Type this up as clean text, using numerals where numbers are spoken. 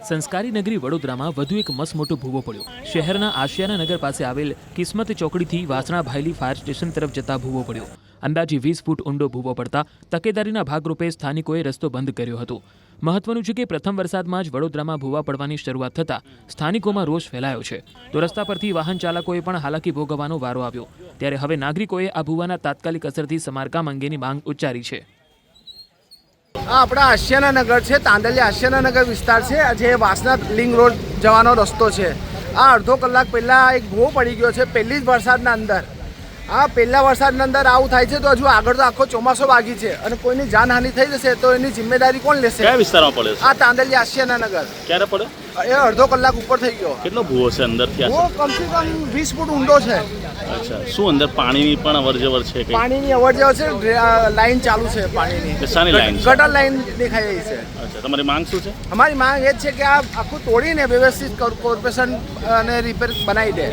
સંસ્કારી નગરી વડોદરામાં વધુ એક મસમોટો ભૂવો પડ્યો। શહેરના આશિયાના નગર પાસે આવેલ કિસ્મત ચોકડીથી વાસણા ભાયલી ફાયર સ્ટેશન તરફ જતા ભૂવો પડ્યો। અંદાજે 20 ફૂટ ઊંડો ભૂવો પડતા તકેદારીના ભાગરૂપે સ્થાનિકોએ રસ્તો બંધ કર્યો હતો। મહત્વનું છે કે પ્રથમ વરસાદમાં જ વડોદરામાં ભૂવા પડવાની શરૂઆત થતાં સ્થાનિકોમાં રોષ ફેલાયો છે, તો રસ્તા પરથી વાહન ચાલકોએ પણ હાલાકી ભોગવવાનો વારો આવ્યો। ત્યારે હવે નાગરિકોએ આ ભૂવાના તાત્કાલિક અસરથી સમારકામ અંગેની માંગ ઉચ્ચારી છે। આ આપણા આશિયાના નગર છે, તાંદલિયા આશિયાના નગર વિસ્તાર છે, જે વાસણા લિંક રોડ જવાનો રસ્તો છે। આ અડધો કલાક પહેલાં એક ભૂવો પડી ગયો છે પહેલી જ વરસાદના અંદર। આ પહેલા વરસાદના અંદર આવું થાય છે તો હજુ આગળ તો આખો ચોમાસો બાકી છે અને કોઈની જાનહાનિ થઈ જશે તો એની જિમ્મેદારી કોણ લેશે? કયા વિસ્તારમાં પડે છે આ તાંદલિયા આશિયાના નગર। ક્યારે પડે? એ અડધો કલાક ઉપર થઈ ગયો। કેટલો ભૂવો છે અંદરથી? ભૂવો કમસે કમ 20 ફૂટ ઊંડો છે। અચ્છા, શું અંદર પાણીની પણ અવરજવર છે? પાણીની અવરજવર છે, લાઈન ચાલુ છે પાણીની। શાની લાઈન છે? ગટર લાઈન દેખાઈ રહી છે। અચ્છા, તમારી માંગ શું છે? અમારી માંગ એ જ છે કે આ આખું તોડીને વ્યવસ્થિત કોર્પોરેશન અને રિપેર બનાવી દે।